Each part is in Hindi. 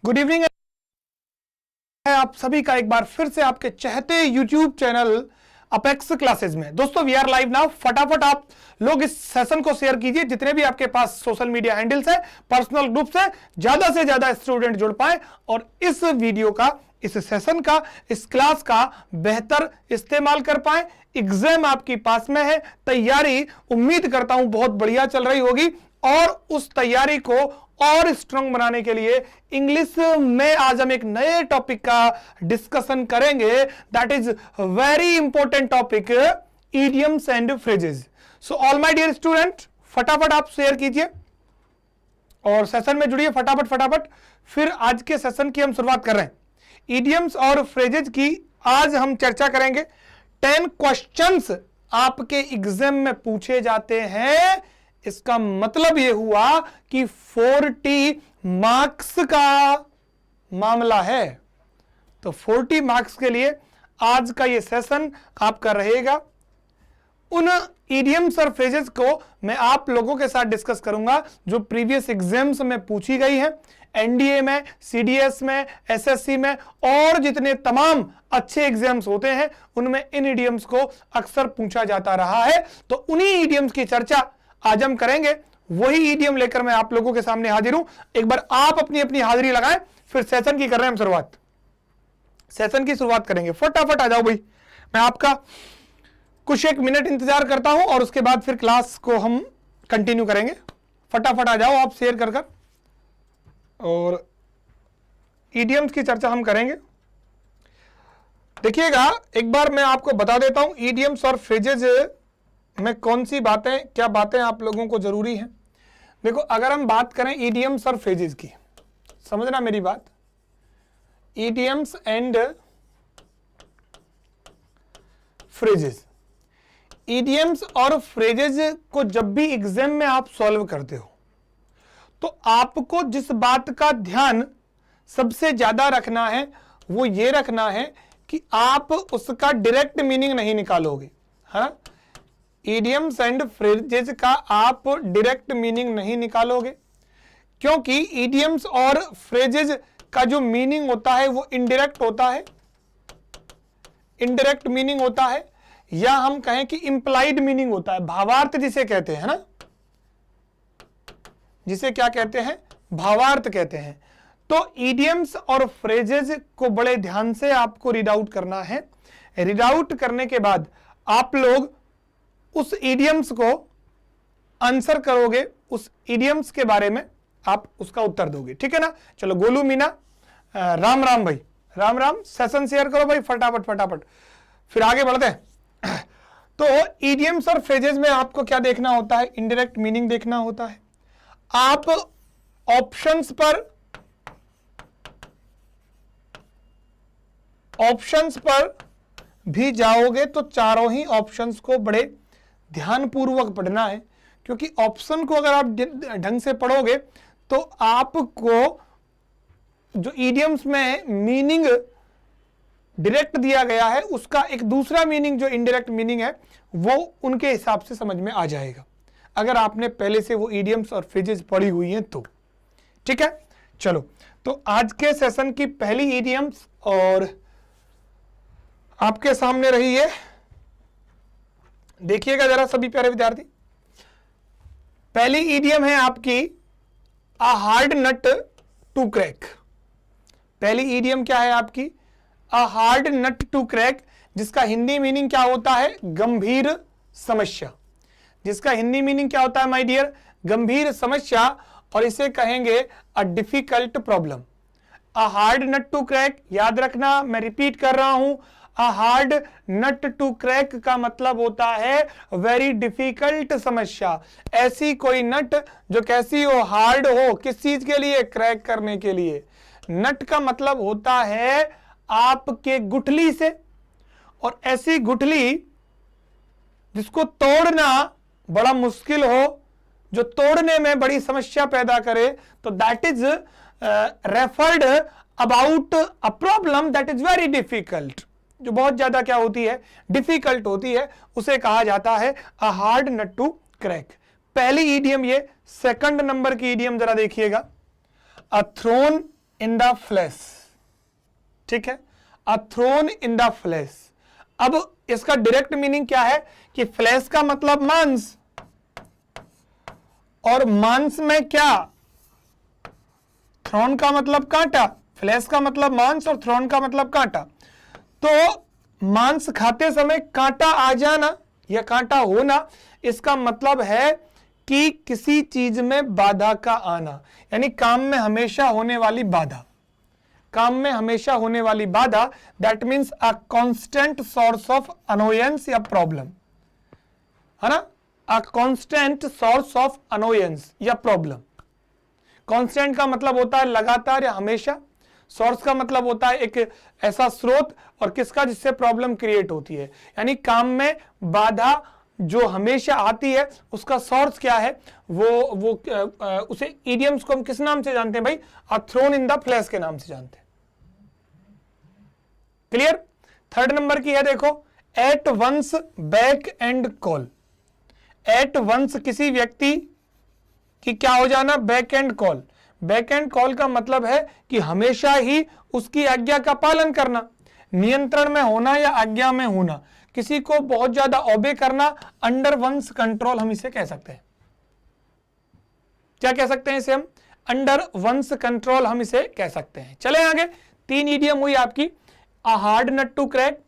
गुड इवनिंग है आप सभी का एक बार फिर से आपके चहते YouTube चैनल अपेक्स क्लासेस में। दोस्तों वी आर लाइव नाउ। फटाफट आप लोग इस सेशन को शेयर कीजिए, जितने भी आपके पास सोशल मीडिया हैंडल्स है, पर्सनल ग्रुप्स है, ज्यादा से ज्यादा स्टूडेंट जुड़ पाए और इस वीडियो का, इस सेशन का, इस क्लास का बेहतर इस्तेमाल कर पाए। एग्जाम आपकी पास में है, तैयारी उम्मीद करता हूं बहुत बढ़िया चल रही होगी और उस तैयारी को और स्ट्रांग बनाने के लिए इंग्लिश में आज हम एक नए टॉपिक का डिस्कशन करेंगे। That is very important topic, idioms and phrases. So all my dear student, फटाफट आप शेयर कीजिए और सेशन में जुड़िए फटाफट। फिर आज के सेशन की हम शुरुआत कर रहे हैं। इडियम्स और फ्रेजेस की आज हम चर्चा करेंगे। 10 क्वेश्चंस आपके एग्जाम में पूछे जाते हैं। इसका मतलब यह हुआ कि 40 मार्क्स का मामला है। तो 40 मार्क्स के लिए आज का यह सेशन आपका रहेगा। उन इडियम्स और फ्रेजेस को मैं आप लोगों के साथ डिस्कस करूंगा जो प्रीवियस एग्जाम्स में पूछी गई है, एनडीए में, सीडीएस में, एसएससी में और जितने तमाम अच्छे एग्जाम्स होते हैं उनमें इन इडियम्स को अक्सर पूछा जाता रहा है। तो उन्हीं इडियम्स की चर्चा आज हम करेंगे। वही इडियम लेकर मैं आप लोगों के सामने हाजिर हूं। एक बार आप अपनी अपनी हाजिरी लगाएं, फिर सेशन की कर रहे हैं हम शुरुआत। सेशन की शुरुआत करेंगे। फटाफट आ जाओ भाई, मैं आपका कुछ एक मिनट इंतजार करता हूं और उसके बाद फिर क्लास को हम कंटिन्यू करेंगे। फटाफट आ जाओ आप शेयर कर और इडियम्स की चर्चा हम करेंगे। देखिएगा, एक बार मैं आपको बता देता हूं इडियम्स और फ्रेजेस में कौन सी बातें, क्या बातें आप लोगों को जरूरी हैं। देखो, अगर हम बात करें इडियम्स और फ्रेजेस की, समझना मेरी बात, इडियम्स एंड फ्रेजेस, इडियम्स और फ्रेजेस को जब भी एग्जाम में आप सॉल्व करते हो तो आपको जिस बात का ध्यान सबसे ज्यादा रखना है वो ये रखना है कि आप उसका डायरेक्ट मीनिंग नहीं निकालोगे। हाँ, इडियम्स एंड फ्रेजेस का आप डायरेक्ट मीनिंग नहीं निकालोगे, क्योंकि इडियम्स और फ्रेजेस का जो मीनिंग होता है वो इनडायरेक्ट होता है, इनडायरेक्ट मीनिंग होता है, या हम कहें कि इंप्लाइड मीनिंग होता है, भावार्थ जिसे कहते हैं ना, जिसे क्या कहते हैं, भावार्थ कहते हैं। तो इडियम्स और फ्रेजेस को बड़े ध्यान से आपको रीड आउट करना है। रीड आउट करने के बाद आप लोग उस इडियम्स को आंसर करोगे, उस इडियम्स के बारे में आप उसका उत्तर दोगे, ठीक है ना। चलो गोलू मीना, राम राम भाई, राम राम। सेशन शेयर करो भाई फटाफट, फिर आगे बढ़ते हैं। तो इडियम्स और फ्रेजेस में आपको क्या देखना होता है, इनडायरेक्ट मीनिंग देखना होता है। आप ऑप्शंस पर भी जाओगे तो चारों ही ऑप्शंस को बड़े ध्यानपूर्वक पढ़ना है, क्योंकि ऑप्शन को अगर आप ढंग से पढ़ोगे तो आपको जो इडियम्स में मीनिंग डायरेक्ट दिया गया है उसका एक दूसरा मीनिंग जो इनडायरेक्ट मीनिंग है वो उनके हिसाब से समझ में आ जाएगा, अगर आपने पहले से वो इडियम्स और फ्रेजेस पढ़ी हुई हैं तो, ठीक है। चलो, तो आज के सेशन की पहली इडियम्स और आपके सामने रही है, देखिएगा जरा सभी प्यारे विद्यार्थी। पहली इडियम है आपकी a hard nut to crack. पहली इडियम क्या है आपकी, a hard nut to crack, जिसका हिंदी मीनिंग क्या होता है, गंभीर समस्या। जिसका हिंदी मीनिंग क्या होता है माय डियर, गंभीर समस्या, और इसे कहेंगे a difficult problem. A hard nut to crack, याद रखना, मैं रिपीट कर रहा हूं, a hard nut to crack का मतलब होता है वेरी डिफिकल्ट समस्या। ऐसी कोई नट जो कैसी हो, हार्ड हो, किस चीज के लिए, क्रैक करने के लिए। नट का मतलब होता है आपके गुठली से, और ऐसी गुठली जिसको तोड़ना बड़ा मुश्किल हो, जो तोड़ने में बड़ी समस्या पैदा करे, तो that is referred about a problem that is very difficult, जो बहुत ज्यादा क्या होती है, डिफिकल्ट होती है, उसे कहा जाता है a hard nut to crack. पहली इडियम ये। सेकंड नंबर की इडियम जरा देखिएगा, a thorn in the flesh, ठीक है, a thorn in the flesh. अब इसका डायरेक्ट मीनिंग क्या है कि फ्लैश का मतलब मांस, और मांस में क्या, थ्रोन का मतलब कांटा, फ्लैश का मतलब मांस और थ्रोन का मतलब कांटा। तो मांस खाते समय कांटा आ जाना या कांटा होना, इसका मतलब है कि किसी चीज में बाधा का आना, यानी काम में हमेशा होने वाली बाधा, काम में हमेशा होने वाली बाधा, that means a constant source of annoyance या प्रॉब्लम, है ना, अ कांस्टेंट सोर्स ऑफ अनोयंस या प्रॉब्लम। कांस्टेंट का मतलब होता है लगातार या हमेशा, सोर्स का मतलब होता है एक ऐसा स्रोत, और किसका, जिससे प्रॉब्लम क्रिएट होती है, यानी काम में बाधा जो हमेशा आती है उसका सोर्स क्या है, वो उसे इडियम्स को हम किस नाम से जानते हैं भाई, a thorn in the flesh के नाम से जानते हैं। क्लियर। थर्ड नंबर की है, देखो, at one's back and call. At one's किसी व्यक्ति की क्या हो जाना, back and call. Back and call का मतलब है कि हमेशा ही उसकी आज्ञा का पालन करना, नियंत्रण में होना या आज्ञा में होना, किसी को बहुत ज्यादा ओबे करना, अंडर वंस कंट्रोल हम इसे कह सकते हैं। क्या कह सकते हैं इसे हम, अंडर वंस कंट्रोल हम इसे कह सकते हैं। चले आगे, 3 इडियम हुई आपकी, a hard nut to crack,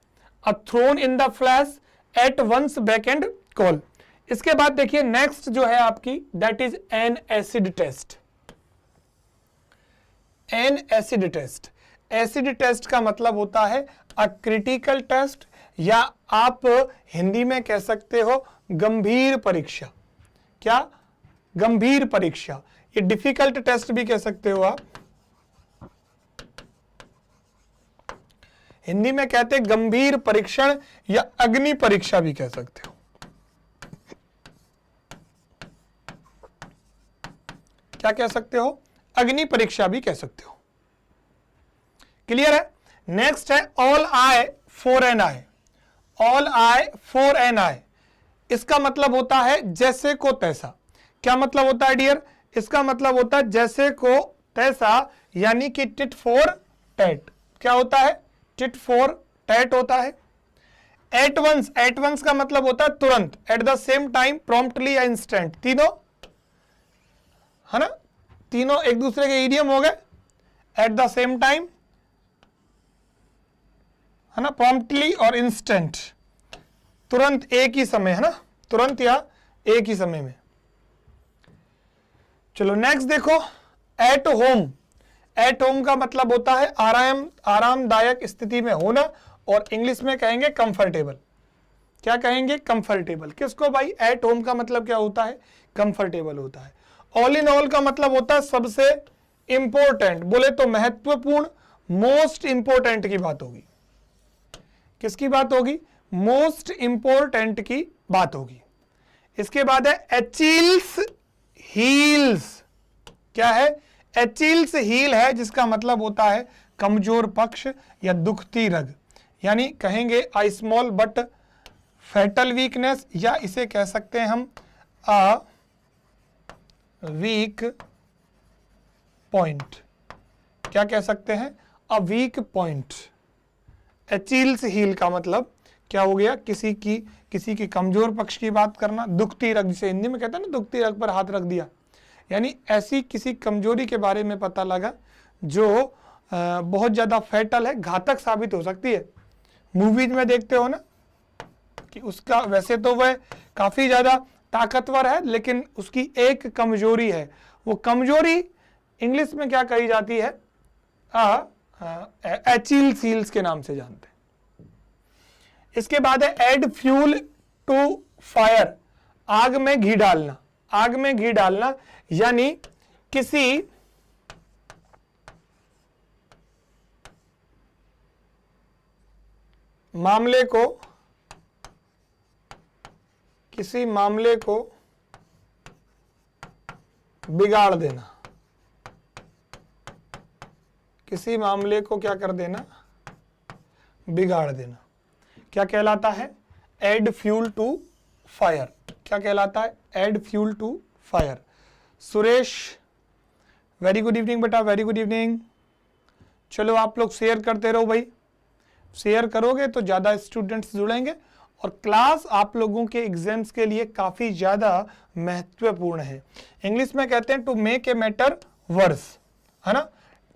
a thorn in the flesh, at one's back and call. इसके बाद देखिए नेक्स्ट जो है आपकी, that is an acid test. An acid test, acid test का मतलब होता है अ क्रिटिकल टेस्ट, या आप हिंदी में कह सकते हो गंभीर परीक्षा। क्या, गंभीर परीक्षा, ये डिफिकल्ट टेस्ट भी कह सकते हो आप, हिंदी में कहते हैं गंभीर परीक्षण, या अग्नि परीक्षा भी कह सकते हो। क्या कह सकते हो, अग्नि परीक्षा भी कह सकते हो। क्लियर है। नेक्स्ट है all eye for an eye. All eye for an eye, इसका मतलब होता है जैसे को तैसा। क्या मतलब होता है डियर, इसका मतलब होता है जैसे को तैसा, यानी कि टिट फॉर टैट। क्या होता है, टिट फॉर टैट होता है। एट वंस, एट वंस का मतलब होता है तुरंत, at the same time, promptly या इंस्टेंट, तीनों, है ना, तीनों एक दूसरे के इडियम हो गए। एट द सेम टाइम, है ना, प्रॉम्प्टली और इंस्टेंट, तुरंत एक ही समय, है ना, तुरंत या एक ही समय में। चलो नेक्स्ट देखो, एट होम। एट होम का मतलब होता है आरामदायक स्थिति में होना, और इंग्लिश में कहेंगे कंफर्टेबल। क्या कहेंगे, कंफर्टेबल। किसको भाई, एट होम का मतलब क्या होता है, कंफर्टेबल होता है। ऑल इन ऑल का मतलब होता है सबसे इंपॉर्टेंट, बोले तो महत्वपूर्ण, मोस्ट इंपॉर्टेंट की बात होगी। किसकी बात होगी, मोस्ट इंपॉर्टेंट की बात होगी। इसके बाद है एचिल्स हील्स। क्या है, एचिल्स हील है, जिसका मतलब होता है कमजोर पक्ष या दुखती रग, यानी कहेंगे a small but fatal weakness, या इसे कह सकते हैं हम अ वीक पॉइंट। क्या कह सकते हैं, अ वीक पॉइंट। एचिल्स हील का मतलब क्या हो गया, किसी की कमजोर पक्ष की बात करना, दुखती रग, जिसे हिंदी में कहते हैं ना, दुखती रग पर हाथ रख दिया, यानी ऐसी किसी कमजोरी के बारे में पता लगा जो बहुत ज्यादा फैटल है, घातक साबित हो सकती है। मूवीज में देखते हो ना कि उसका, वैसे तो वह काफी ज्यादा ताकतवर है, लेकिन उसकी एक कमजोरी है। वो कमजोरी इंग्लिश में क्या कही जाती है, एचिल्स हील्स के नाम से जानते हैं। इसके बाद है एड फ्यूल टू फायर, आग में घी डालना। आग में घी डालना यानी किसी मामले को बिगाड़ देना, किसी मामले को क्या कर देना, बिगाड़ देना। क्या कहलाता है, एड फ्यूल टू फायर। क्या कहलाता है, add fuel to fire. Suresh, very good evening बेटा, वेरी गुड इवनिंग। चलो आप लोग शेयर करते रहो भाई, शेयर करोगे तो ज़्यादा स्टूडेंट्स जुड़ेंगे और क्लास आप लोगों के एग्जाम्स के लिए काफ़ी ज़्यादा महत्वपूर्ण है। इंग्लिश में कहते हैं to make a matter worse, है ना,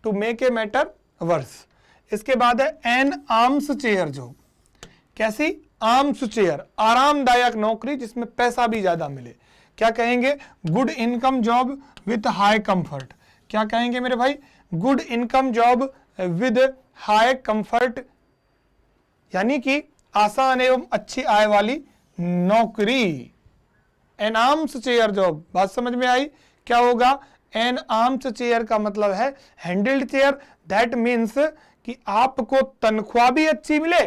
to make a matter worse. इसके बाद है एन आर्म्स चेयर जॉब। कैसी? आर्म्स चेयर, आरामदायक नौकरी जिसमें पैसा भी ज़्यादा मिले। क्या कहेंगे? Good income job with high comfort. क्या कहेंगे मेरे भाई? Good income job with high comfort, यानी कि आसान एवं अच्छी आय वाली नौकरी। एन आर्म्स चेयर जॉब, बात समझ में आई? क्या होगा? एन आर्म्स चेयर का मतलब है हैंडल्ड चेयर। दैट मीन्स कि आपको तनख्वाह भी अच्छी मिले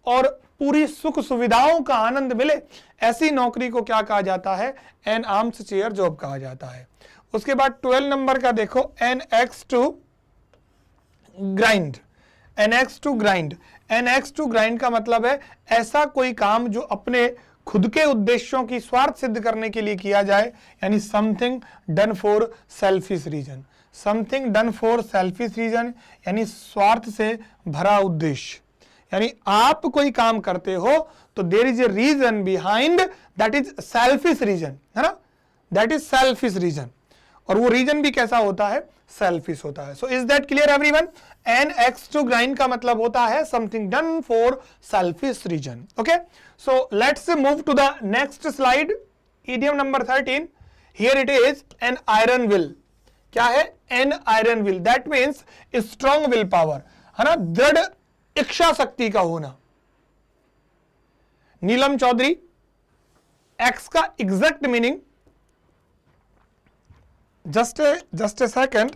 और पूरी सुख सुविधाओं का आनंद मिले, ऐसी नौकरी को क्या कहा जाता है? एन आर्म्स चेयर जॉब कहा जाता है। उसके बाद 12 नंबर का देखो, an axe to grind. An axe to grind, an axe to grind का मतलब है ऐसा कोई काम जो अपने खुद के उद्देश्यों की स्वार्थ सिद्ध करने के लिए किया जाए, यानी something done for selfish reason. Something done for selfish reason यानी स्वार्थ से भरा उद्देश्य। यानी आप कोई काम करते हो तो there is a reason behind, that is selfish reason, है ना, दैट इज सेल्फिश रीजन। और वो रीजन भी कैसा होता है? सेल्फिश होता है। So is that clear everyone? An axe to grind का मतलब होता है something done for selfish reason. Okay, so let's move to the next slide, idiom number 13। Here it is an iron will. क्या है? An iron will, that means strong will power, है ना, दृढ़ इच्छा शक्ति का होना। नीलम चौधरी, एक्स का exact meaning, just a second,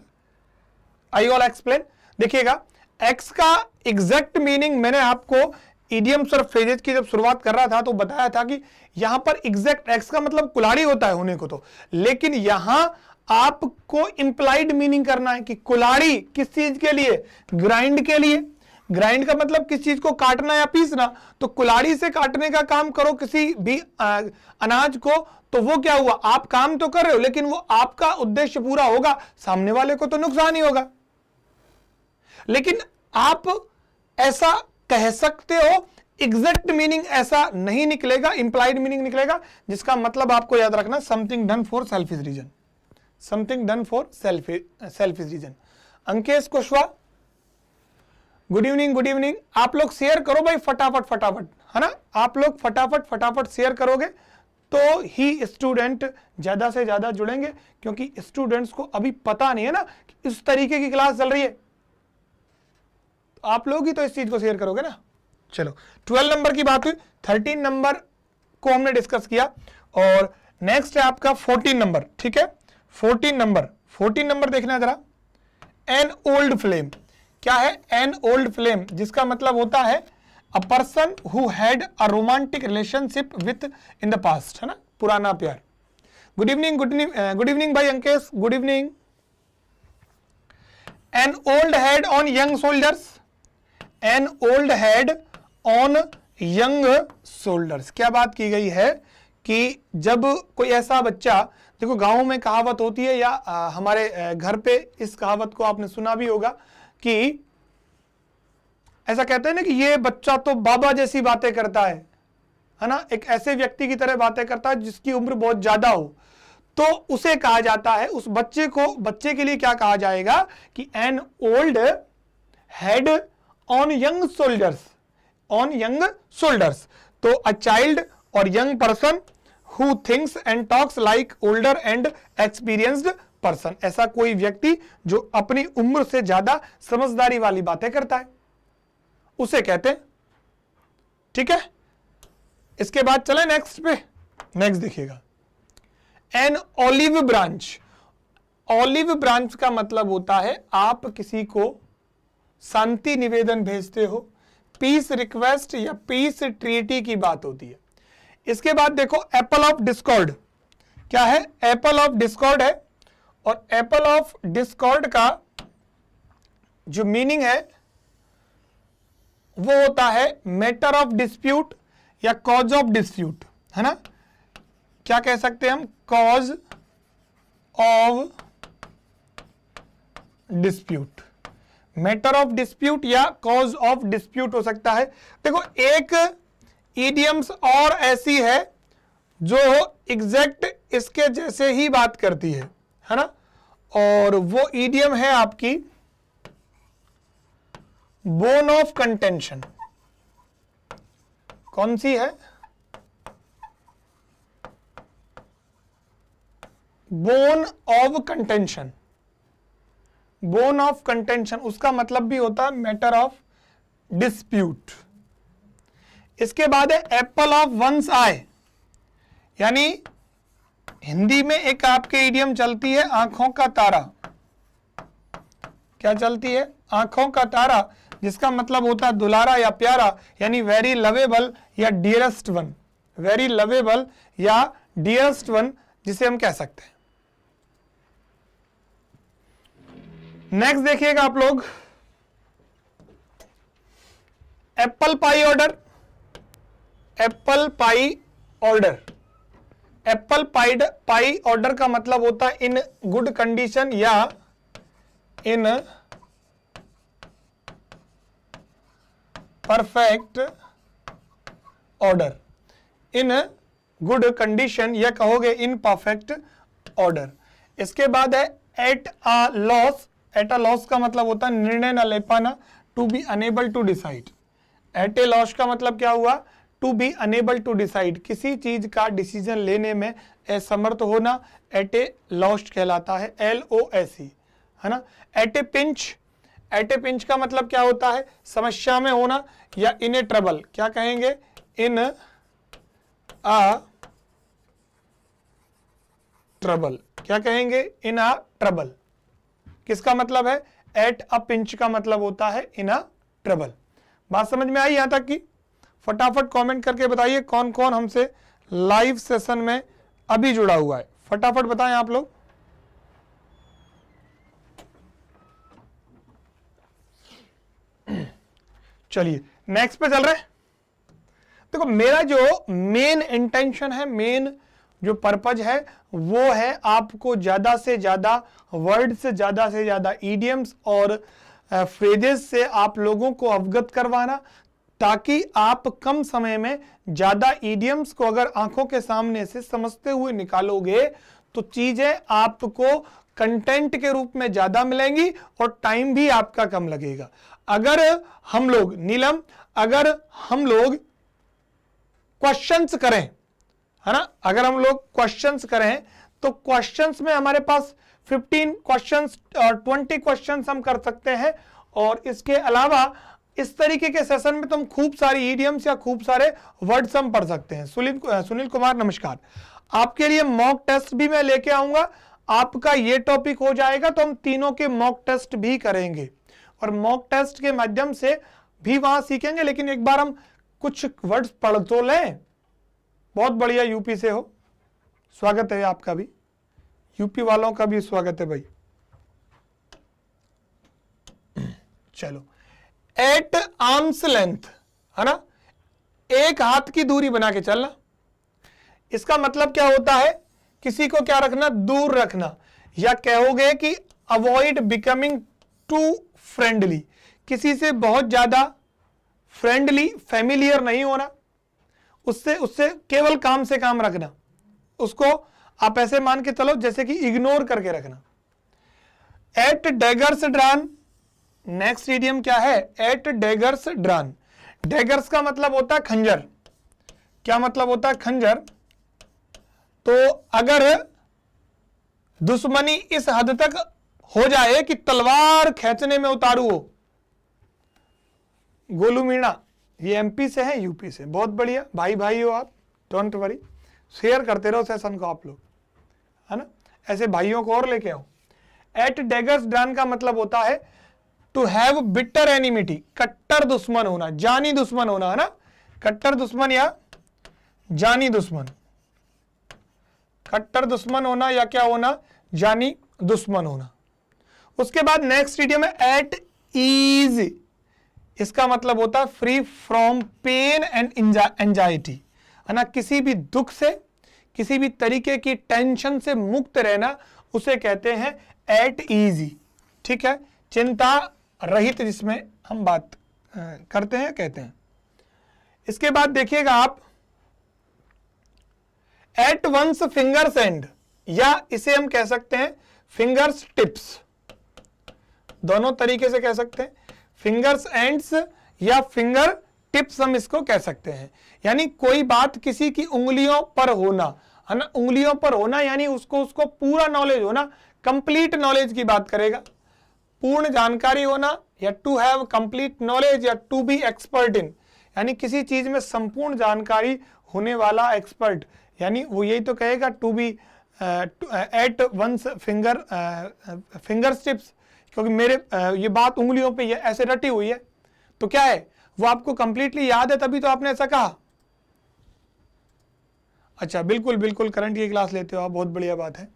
I all explain. देखिएगा, एक्स का एग्जैक्ट मीनिंग मैंने आपको इडियम्स और फ्रेजेस की जब शुरुआत कर रहा था तो बताया था कि यहां पर एग्जैक्ट एक्स का मतलब कुल्हाड़ी होता है होने को तो, लेकिन यहां आपको इंप्लाइड मीनिंग करना है कि कुल्हाड़ी किस चीज के लिए? ग्राइंड के लिए। ग्राइंड का मतलब किस चीज को काटना या पीसना, तो कुल्हाड़ी से काटने का काम करो किसी भी अनाज को, तो वो क्या हुआ? आप काम तो कर रहे हो लेकिन वो आपका उद्देश्य पूरा होगा, सामने वाले को तो नुकसान ही होगा। लेकिन आप ऐसा कह सकते हो, एग्जैक्ट मीनिंग ऐसा नहीं निकलेगा, इंप्लाइड मीनिंग निकलेगा, जिसका मतलब आपको याद रखना something done for selfish reason. Something done for selfish reason. Ankesh Kushwaha, good evening, good evening. आप लोग शेयर करो भाई फटाफट फटाफट, है ना, आप लोग फटाफट फटाफट शेयर करोगे तो ही स्टूडेंट ज्यादा से ज्यादा जुड़ेंगे, क्योंकि स्टूडेंट्स को अभी पता नहीं है ना कि इस तरीके की क्लास चल रही है, तो आप लोग ही तो इस चीज को शेयर करोगे ना। चलो 12 नंबर की बात हुई, 13 नंबर को हमने डिस्कस किया और नेक्स्ट है आपका 14 नंबर। ठीक है, 14 नंबर देखना जरा। An old flame. क्या है? एन ओल्ड फ्लेम, जिसका मतलब होता है a person who had a romantic relationship with in the past, है ना, पुराना प्यार। गुड इवनिंग, गुड इवनिंग भाई Ankesh, good evening. N old head on young soldiers. N old head on young soldiers, क्या बात की गई है कि जब कोई ऐसा बच्चा, देखो गांव में कहावत होती है या हमारे घर पे इस कहावत को आपने सुना भी होगा कि ऐसा कहते हैं ना कि ये बच्चा तो बाबा जैसी बातें करता है ना, एक ऐसे व्यक्ति की तरह बातें करता है जिसकी उम्र बहुत ज्यादा हो, तो उसे कहा जाता है, उस बच्चे के लिए क्या कहा जाएगा कि N old head on young soldiers, on young soldiers. तो अ चाइल्ड और young person who thinks and talks like older and experienced person, ऐसा कोई व्यक्ति जो अपनी उम्र से ज्यादा समझदारी वाली बातें करता है, उसे कहते हैं। ठीक है, इसके बाद चले नेक्स्ट पे। नेक्स्ट देखिएगा, an olive branch. Olive branch का मतलब होता है आप किसी को शांति निवेदन भेजते हो, पीस रिक्वेस्ट या पीस ट्रीटी की बात होती है। इसके बाद देखो एप्पल ऑफ डिस्कॉर्ड। क्या है? एप्पल ऑफ डिस्कॉर्ड है, और एप्पल ऑफ डिस्कॉर्ड का जो मीनिंग है वो होता है मैटर ऑफ डिस्प्यूट या कॉज ऑफ डिस्प्यूट, है ना, क्या कह सकते हैं हम? Cause of dispute, matter of dispute या कॉज ऑफ डिस्प्यूट हो सकता है। देखो एक ईडियम्स और ऐसी है जो एग्जैक्ट इसके जैसे ही बात करती है ना, और वो ईडियम है आपकी बोन ऑफ कंटेंशन। कौन सी है? Bone of contention. Bone of contention उसका मतलब भी होता है मैटर ऑफ डिस्प्यूट। इसके बाद है एप्पल ऑफ वंस आई, यानी हिंदी में एक आपके इडियम चलती है आंखों का तारा। क्या चलती है? आंखों का तारा, जिसका मतलब होता है दुलारा या प्यारा, यानी वेरी लवेबल या डियरेस्ट वन। वेरी लवेबल या डियरेस्ट वन जिसे हम कह सकते हैं। नेक्स्ट देखिएगा आप लोग, apple pie order. Apple pie order, apple pie order का मतलब होता है इन गुड कंडीशन या इन perfect order. In good condition या कहोगे इन परफेक्ट ऑर्डर। इसके बाद है at a loss. At a loss का मतलब होता है निर्णय न ले पाना, to be unable to decide. At a loss का मतलब क्या हुआ? To be unable to decide, किसी चीज का डिसीजन लेने में असमर्थ होना एट ए लॉस्ट कहलाता है, LOSE, है ना। At a pinch, at a pinch का मतलब क्या होता है? समस्या में होना या इन ए ट्रबल। क्या कहेंगे? इन अ ट्रबल। क्या कहेंगे? इन अ ट्रबल। किसका मतलब है? एट अ पिंच का मतलब होता है इन अ ट्रबल। बात समझ में आई यहां तक की? फटाफट कमेंट करके बताइए कौन कौन हमसे लाइव सेशन में अभी जुड़ा हुआ है, फटाफट बताएं आप लोग। चलिए नेक्स्ट पे चल रहे हैं। देखो मेरा जो मेन इंटेंशन है, मेन जो पर्पज है वो है आपको ज्यादा से ज्यादा वर्ड्स, ज्यादा से ज्यादा इडियम्स और फ्रेजेस से आप लोगों को अवगत करवाना, ताकि आप कम समय में ज्यादा इडियम्स को अगर आंखों के सामने से समझते हुए निकालोगे तो चीजें आपको कंटेंट के रूप में ज्यादा मिलेंगी और टाइम भी आपका कम लगेगा। अगर हम लोग नीलम, अगर हम लोग क्वेश्चंस करें, है ना, अगर हम लोग क्वेश्चंस करें तो क्वेश्चंस में हमारे पास 15 क्वेश्चंस और 20 क्वेश्चंस हम कर सकते हैं। और इसके अलावा इस तरीके के सेशन में तुम खूब सारी इडियम्स या खूब सारे वर्ड्स हम पढ़ सकते हैं। सुनील कुमार नमस्कार। आपके लिए मॉक टेस्ट भी मैं लेके आऊंगा। आपका ये टॉपिक हो जाएगा तो हम तीनों के मॉक टेस्ट भी करेंगे और मॉक टेस्ट के माध्यम से भी वहां सीखेंगे। लेकिन एक बार हम कुछ वर्ड्स पढ़ तो लें। बहुत बढ़िया, यूपी से हो, स्वागत है आपका भी, यूपी वालों का भी स्वागत है भाई। चलो, एट आर्म्स लेंथ, है ना, एक हाथ की दूरी बना के चलना। इसका मतलब क्या होता है? किसी को क्या रखना? दूर रखना। या कहोगे कि अवॉइड बिकमिंग टू फ्रेंडली, किसी से बहुत ज्यादा फ्रेंडली, फैमिलियर नहीं होना, उससे केवल काम से काम रखना। उसको आप ऐसे मान के चलो जैसे कि इग्नोर करके रखना। At daggers drawn, next idiom क्या है? Eight daggers drawn. डैगर्स का मतलब होता है खंजर। क्या मतलब होता है? खंजर। तो अगर दुश्मनी इस हद तक हो जाए कि तलवार खींचने में उतारू हो। गोलू मीणा ये एमपी से है, यूपी से, बहुत बढ़िया, भाई भाई हो आप, डोंट वरी, शेयर करते रहो सेशन को आप लोग, है ना, ऐसे भाइयों को और लेके आओ। एट डैगर्स ड्रान का मतलब होता है टू हैव बिटर एनिमिटी, कट्टर दुश्मन होना, जानी दुश्मन होना, है ना, कट्टर दुश्मन या जानी दुश्मन, कट्टर दुश्मन होना या क्या होना? जानी दुश्मन होना। उसके बाद नेक्स्ट इडियम है एट ईज। इसका मतलब होता है free from pain and anxiety, है ना, किसी भी दुख से, किसी भी तरीके की टेंशन से मुक्त रहना, उसे कहते हैं एट ईजी। ठीक है, चिंता रहित जिसमें हम बात करते हैं कहते हैं। इसके बाद देखिएगा आप एट वंस फिंगर्स एंड, या इसे हम कह सकते हैं फिंगर्स टिप्स, दोनों तरीके से कह सकते हैं, फिंगर्स एंड्स या फिंगर टिप्स हम इसको कह सकते हैं। यानी कोई बात किसी की उंगलियों पर होना, है ना, उंगलियों पर होना यानी उसको पूरा नॉलेज होना, कंप्लीट नॉलेज की बात करेगा, पूर्ण जानकारी होना, या टू हैव कंप्लीट नॉलेज, या टू बी एक्सपर्ट इन, यानी किसी चीज में संपूर्ण जानकारी होने वाला एक्सपर्ट, यानी वो यही तो कहेगा to be at one's fingers tips, क्योंकि मेरे ये बात उंगलियों पे ये ऐसे रटी हुई है, तो क्या है वो आपको कंप्लीटली याद है, तभी तो आपने ऐसा कहा। अच्छा, बिल्कुल बिल्कुल करंट की क्लास लेते हो आप, बहुत बढ़िया बात है।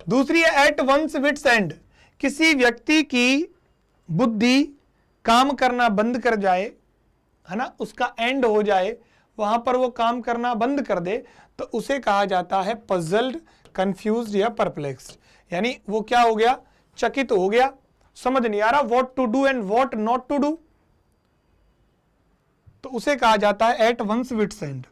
दूसरी है एट वंस विट्स एंड, किसी व्यक्ति की बुद्धि काम करना बंद कर जाए, है ना, उसका एंड हो जाए, वहां पर वो काम करना बंद कर दे, तो उसे कहा जाता है पजल्ड, कंफ्यूज्ड या परप्लेक्स्ड, यानी वो क्या हो गया, चकित हो गया, समझ नहीं आ रहा what to do and what not to do, तो उसे कहा जाता है at one's wits end.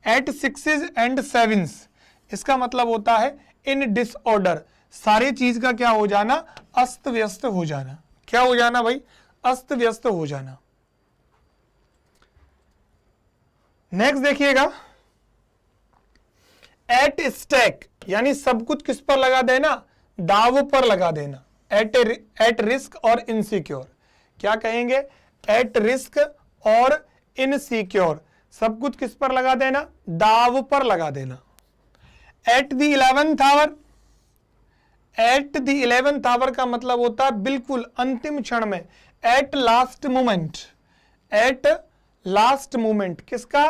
At sixes and sevens, इसका मतलब होता है इन डिसऑर्डर, सारी चीज का क्या हो जाना, अस्त व्यस्त हो जाना। क्या हो जाना भाई, अस्त व्यस्त हो जाना। नेक्स्ट देखिएगा एट स्टैक, यानी सब कुछ किस पर लगा देना, दाव पर लगा देना। एट रिस्क और इनसिक्योर, क्या कहेंगे, एट रिस्क और इनसिक्योर, सब कुछ किस पर लगा देना, दाव पर लगा देना। At the 11th hour, at the 11th hour का मतलब होता है बिल्कुल अंतिम क्षण में, at last moment, at last moment किसका,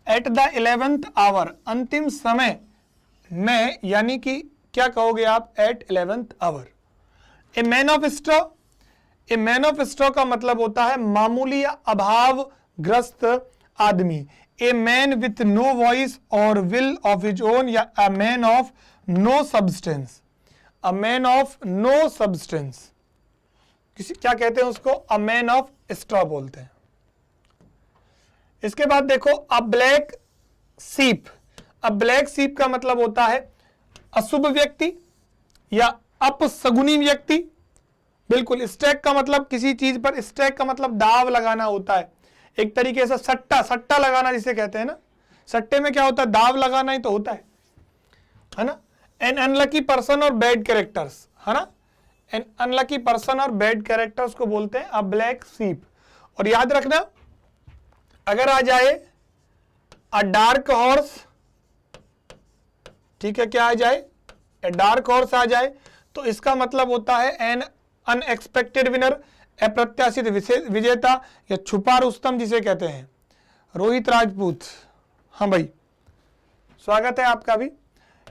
एट द 11th आवर, अंतिम समय में, यानी कि क्या कहोगे आप, at 11th hour. A man of straw, a man of straw का मतलब होता है मामूली या अभावग्रस्त आदमी। A man with no voice और विल ऑफ हिज ओन, या अ man of no substance, a man of no substance, किसी क्या कहते हैं उसको, अ मैन ऑफ स्ट्रॉ बोलते हैं। इसके बाद देखो अ ब्लैक सीप, अ ब्लैक सीप का मतलब होता है अशुभ व्यक्ति या अपशगुनी व्यक्ति। बिल्कुल, स्टैक का मतलब किसी चीज पर, स्टैक का मतलब दाव लगाना होता है, एक तरीके से सट्टा, सट्टा लगाना जिसे कहते हैं ना, सट्टे में क्या होता है, दाव लगाना ही तो होता है ना। एन अनलकी पर्सन और बैड कैरेक्टर्स, है ना, एन अनलकी पर्सन और बैड कैरेक्टर्स को बोलते हैं अ ब्लैक सीप। और याद रखना, अगर आ जाए अ डार्क हॉर्स, ठीक है, क्या आ जाए, ए डार्क हॉर्स आ जाए, तो इसका मतलब होता है एन अनएक्सपेक्टेड विनर, अप्रत्याशित विजेता, या छुपा रुस्तम जिसे कहते हैं। रोहित राजपूत, हाँ भाई स्वागत है आपका भी।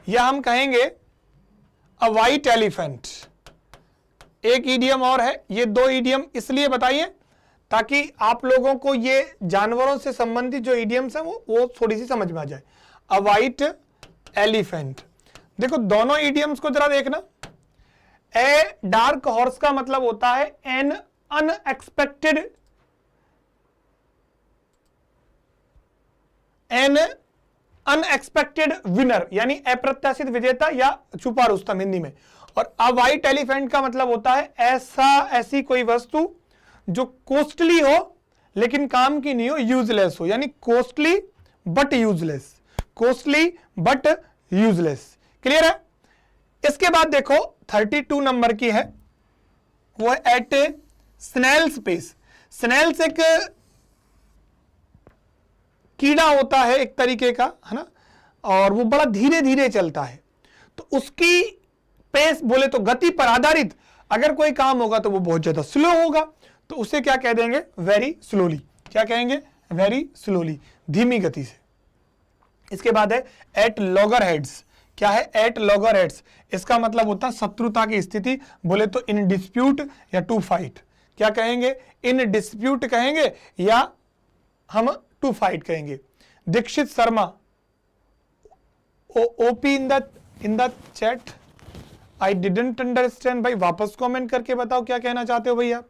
या हम कहेंगे अ वाइट एलिफेंट। एक ईडियम और है, ये दो ईडियम इसलिए बताइए ताकि आप लोगों को ये जानवरों से संबंधित जो ईडियम्स हैं वो थोड़ी सी समझ में आ जाए। अ वाइट एलिफेंट, देखो दोनों ईडियम्स को जरा देखना। ए डार्क हॉर्स का मतलब होता है N unexpected, N unexpected winner, यानी अप्रत्याशित विजेता या छुपा रुस्तम हिंदी में। और अ वाइट एलिफेंट का मतलब होता है ऐसी कोई वस्तु जो कॉस्टली हो लेकिन काम की नहीं हो, यूजलेस हो, यानी costly but useless, costly but useless. Clear है। इसके बाद देखो 32 नंबर की है, वो है एट स्नेल्स पेस। स्नेल्स एक कीड़ा होता है एक तरीके का, है ना, और वो बड़ा धीरे धीरे चलता है, तो उसकी पेस बोले तो गति पर आधारित अगर कोई काम होगा तो वो बहुत ज्यादा स्लो होगा, तो उसे क्या कह देंगे, वेरी स्लोली। क्या कहेंगे, वेरी स्लोली, धीमी गति से। इसके बाद है एट लॉगर हेड्स। क्या है, एट लॉगर हेड्स, इसका मतलब होता है शत्रुता की स्थिति, बोले तो इन डिस्प्यूट या टू फाइट। क्या कहेंगे, इन डिस्प्यूट कहेंगे या हम टू फाइट कहेंगे। Dikshit Sharma, OP in the chat, I didn't understand. भाई वापस कमेंट करके बताओ क्या कहना चाहते हो भैया।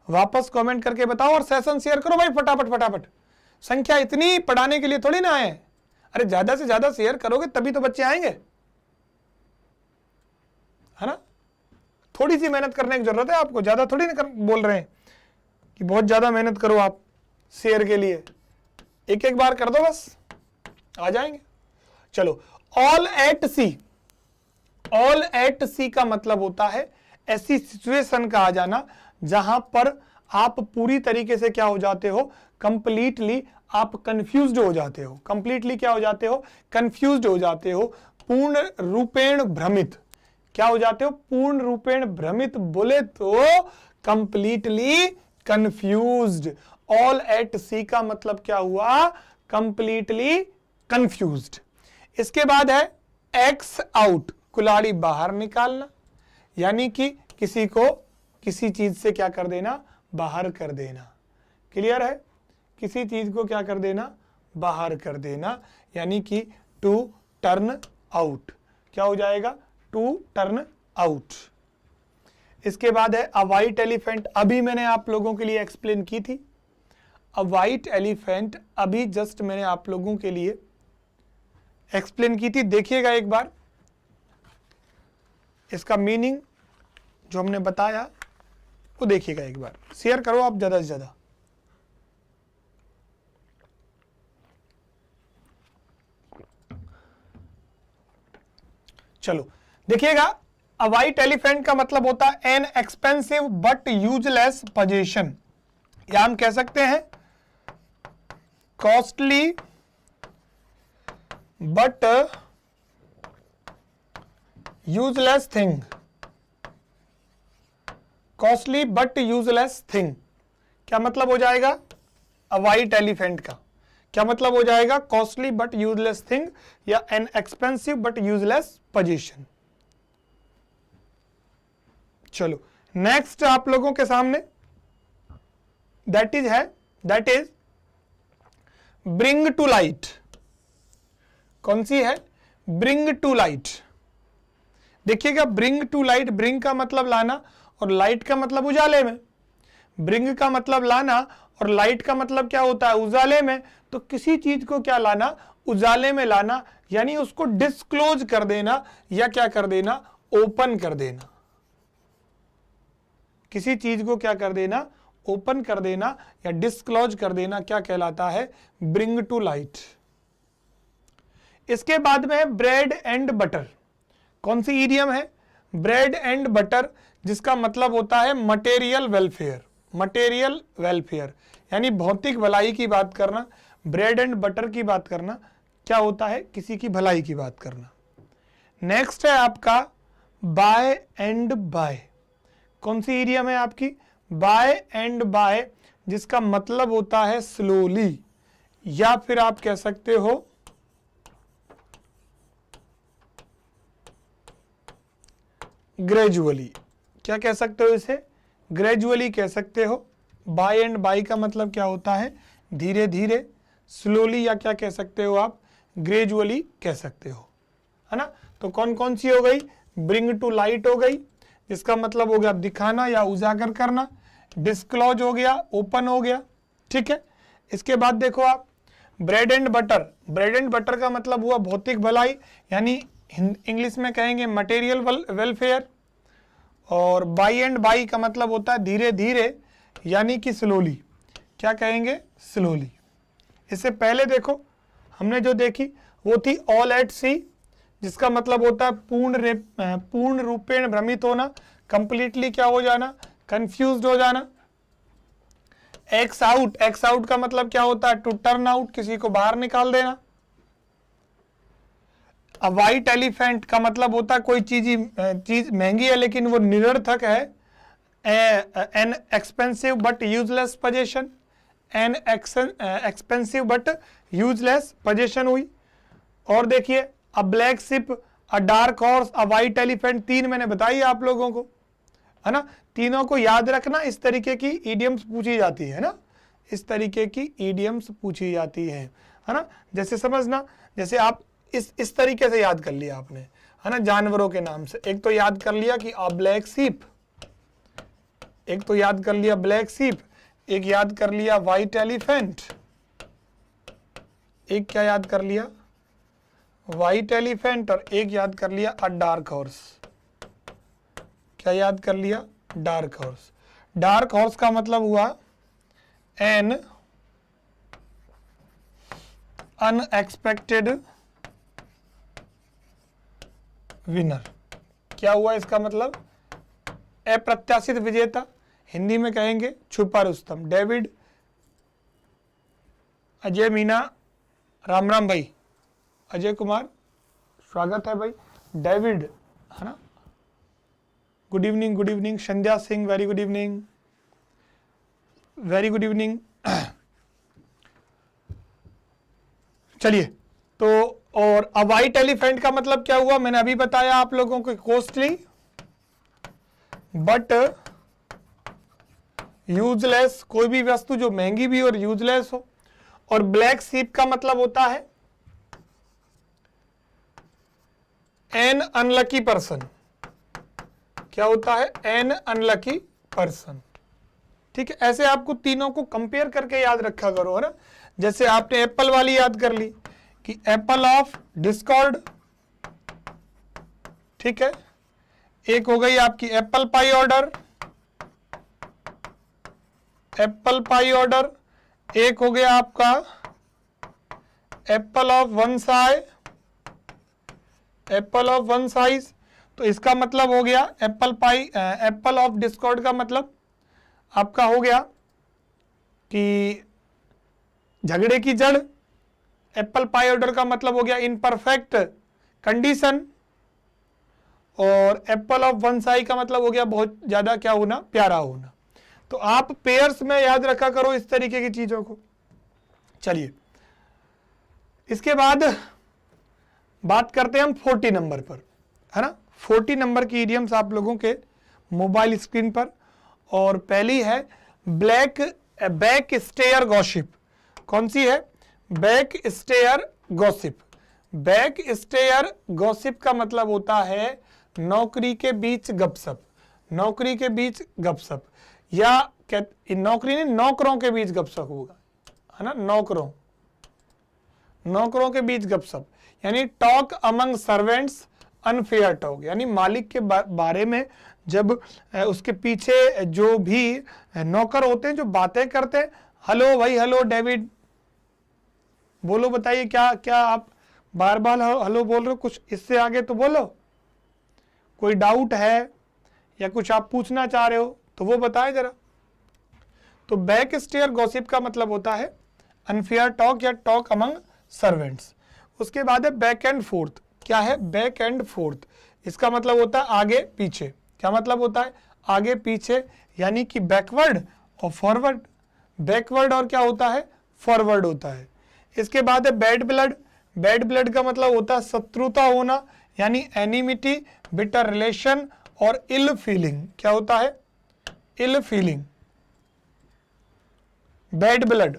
वापस कमेंट करके बताओ और सेशन शेयर करो भाई फटाफट फटाफट। संख्या इतनी पढ़ाने के लिए थोड़ी ना आए, अरे ज्यादा से ज्यादा शेयर करोगे तभी तो बच्चे आएंगे, है ना। थोड़ी सी मेहनत करने की जरूरत है आपको, ज्यादा थोड़ी ना बोल रहे हैं कि बहुत ज्यादा मेहनत करो आप शेयर के लिए, एक एक बार कर दो बस आ जाएंगे। चलो, all at sea, all at sea का मतलब होता है ऐसी सिचुएशन का आ जाना जहां पर आप पूरी तरीके से क्या हो जाते हो, कंप्लीटली आप कंफ्यूज्ड हो जाते हो। कंप्लीटली क्या हो जाते हो, कंफ्यूज्ड हो जाते हो, पूर्ण रूपेण भ्रमित। क्या हो जाते हो, पूर्ण रूपेण भ्रमित बोले तो completely confused. All at sea का मतलब क्या हुआ, कंप्लीटली कंफ्यूज्ड। इसके बाद है एक्स आउट, कुल्हाड़ी बाहर निकालना, यानी कि किसी को किसी चीज से क्या कर देना, बाहर कर देना। क्लियर है, किसी चीज को क्या कर देना, बाहर कर देना, यानी कि टू टर्न आउट। क्या हो जाएगा, टू टर्न आउट। इसके बाद है अ वाइट एलिफेंट, अभी मैंने आप लोगों के लिए एक्सप्लेन की थी। अ वाइट एलिफेंट अभी जस्ट मैंने आप लोगों के लिए एक्सप्लेन की थी, देखिएगा एक बार इसका मीनिंग जो हमने बताया वो देखिएगा एक बार, शेयर करो आप ज्यादा से ज्यादा। चलो देखिएगा, अ वाइट एलिफेंट का मतलब होता है N expensive but useless position, या हम कह सकते हैं costly but useless thing. Costly but useless thing क्या मतलब हो जाएगा, अ वाइट एलिफेंट का क्या मतलब हो जाएगा, कॉस्टली बट यूजलेस थिंग या an expensive but useless position. चलो नेक्स्ट आप लोगों के सामने that is bring to light. कौन सी है, ब्रिंग टू लाइट। देखिएगा, ब्रिंग टू लाइट, ब्रिंग का मतलब लाना और लाइट का मतलब उजाले में। ब्रिंग का मतलब लाना और लाइट का मतलब क्या होता है, उजाले में। तो किसी चीज को क्या लाना, उजाले में लाना, यानी उसको डिस्क्लोज कर देना या क्या कर देना, ओपन कर देना। किसी चीज को क्या कर देना, ओपन कर देना या डिस्क्लोज कर देना, क्या कहलाता है, ब्रिंग टू लाइट। इसके बाद में है ब्रेड एंड बटर। कौन सी इडियम है, ब्रेड एंड बटर, जिसका मतलब होता है मटेरियल वेलफेयर। मटेरियल वेलफेयर यानी भौतिक भलाई की बात करना। ब्रेड एंड बटर की बात करना क्या होता है, किसी की भलाई की बात करना। नेक्स्ट है आपका बाय एंड बाय। कौन सी इडियम है आपकी, बाय एंड बाय, जिसका मतलब होता है स्लोली, या फिर आप कह सकते हो ग्रेजुअली। क्या कह सकते हो इसे, ग्रेजुअली कह सकते हो। बाय एंड बाय का मतलब क्या होता है, धीरे धीरे, स्लोली, या क्या कह सकते हो आप, ग्रेजुअली कह सकते हो, है ना। तो कौन कौन सी हो गई, ब्रिंग टू लाइट हो गई, जिसका मतलब हो गया दिखाना या उजागर करना। डिस्क्लोज हो गया, ओपन हो गया, ठीक है। इसके बाद देखो आप bread and butter. Bread and butter का मतलब हुआ भौतिक भलाई, यानी इंग्लिश में कहेंगे मटेरियल वेलफेयर। और बाई एंड बाई का मतलब होता है धीरे धीरे, यानी कि स्लोली। क्या कहेंगे, स्लोली। इससे पहले देखो हमने जो देखी वो थी ऑल एट सी, जिसका मतलब होता है पूर्ण रूपेण भ्रमित होना, कंप्लीटली क्या हो जाना, कंफ्यूज्ड हो जाना। एक्स आउट, एक्स आउट का मतलब क्या होता है, टू टर्न आउट, किसी को बाहर निकाल देना। अ वाइट एलिफेंट का मतलब होता है कोई चीज महंगी है लेकिन वो निरर्थक है। N expensive but useless position, N expensive but useless position हुई। और देखिए अ ब्लैक शिप, अ डार्क हॉर्स, अ वाइट एलिफेंट, तीन मैंने बताई आप लोगों को, है ना। तीनों को याद रखना, इस तरीके की इडियम्स पूछी जाती है ना, इस तरीके की इडियम्स पूछी जाती है ना। जैसे समझना, जैसे आप इस तरीके से याद कर लिया आपने, है ना, जानवरों के नाम से। एक तो याद कर लिया कि अ ब्लैक शीप, एक तो याद कर लिया ब्लैक सीप, एक याद कर लिया व्हाइट एलिफेंट, एक क्या याद कर लिया व्हाइट एलिफेंट, और एक याद कर लिया अ डार्क हॉर्स। क्या याद कर लिया? Dark horse. डार्क हॉर्स का मतलब हुआ एन अनएक्सपेक्टेड विनर। क्या हुआ इसका मतलब? अप्रत्याशित विजेता, हिंदी में कहेंगे छुपा रुस्तम। डेविड, अजय मीना, राम राम भाई, अजय कुमार स्वागत है भाई। डेविड है ना, good evening, good evening. Sandhya Singh, very good evening, very good evening. चलिए, तो और अ व्हाइट एलिफेंट का मतलब क्या हुआ? मैंने अभी बताया आप लोगों को, कॉस्टली बट यूजलेस, कोई भी वस्तु जो महंगी भी और यूजलेस हो। और ब्लैक सीप का मतलब होता है एन अनलकी पर्सन। क्या होता है? An unlucky person. ठीक है, ऐसे आपको तीनों को कंपेयर करके याद रखा करो, है ना। जैसे आपने एप्पल वाली याद कर ली कि एप्पल ऑफ डिस्कॉर्ड, ठीक है। एक हो गई आपकी apple pie order, apple pie order. एक हो गया आपका Apple of one size, Apple of one size. तो इसका मतलब हो गया apple pie, Apple of discord का मतलब आपका हो गया कि झगड़े की जड़। एप्पल पाई ऑर्डर का मतलब हो गया इनपरफेक्ट कंडीशन। और एप्पल ऑफ वन साइज का मतलब हो गया बहुत ज्यादा क्या होना? प्यारा होना। तो आप पेयर्स में याद रखा करो इस तरीके की चीजों को। चलिए, इसके बाद बात करते हैं हम 40 नंबर पर, है ना। 40 नंबर की इडियम्स आप लोगों के मोबाइल स्क्रीन पर। और पहली है बैक स्टेयर गॉसिप। कौन सी है? Back stair gossip. Back stair gossip का मतलब होता है नौकरी के बीच गपशप। नौकरी के बीच गपशप, या नौकरी नहीं, नौकरों के बीच गपशप होगा, है ना। नौकरों के बीच गपशप, यानी talk among servants unfair talk, यानी मालिक के बारे में जब उसके पीछे जो भी नौकर होते हैं जो बातें करते हैं। हेलो भाई, हेलो डेविड, बोलो, बताइए क्या क्या आप बार बार हेलो बोल रहे हो? कुछ इससे आगे तो बोलो, कोई डाउट है या कुछ आप पूछना चाह रहे हो तो वो बताएं जरा। तो बैक स्टेयर गॉसिप का मतलब होता है अनफेयर टॉक या टॉक अमंग सर्वेंट्स। उसके बाद है बैक एंड फोर्थ। क्या है? बैक एंड फोर्थ, इसका मतलब होता है आगे पीछे। क्या मतलब होता है? आगे पीछे, यानी कि बैकवर्ड और फॉरवर्ड। बैकवर्ड और क्या होता है? फॉरवर्ड होता है। इसके बाद है बैड ब्लड। बैड ब्लड का मतलब होता है शत्रुता होना, यानी एनिमिटी, बिटर रिलेशन और इल फीलिंग। क्या होता है? इल फीलिंग। बैड ब्लड,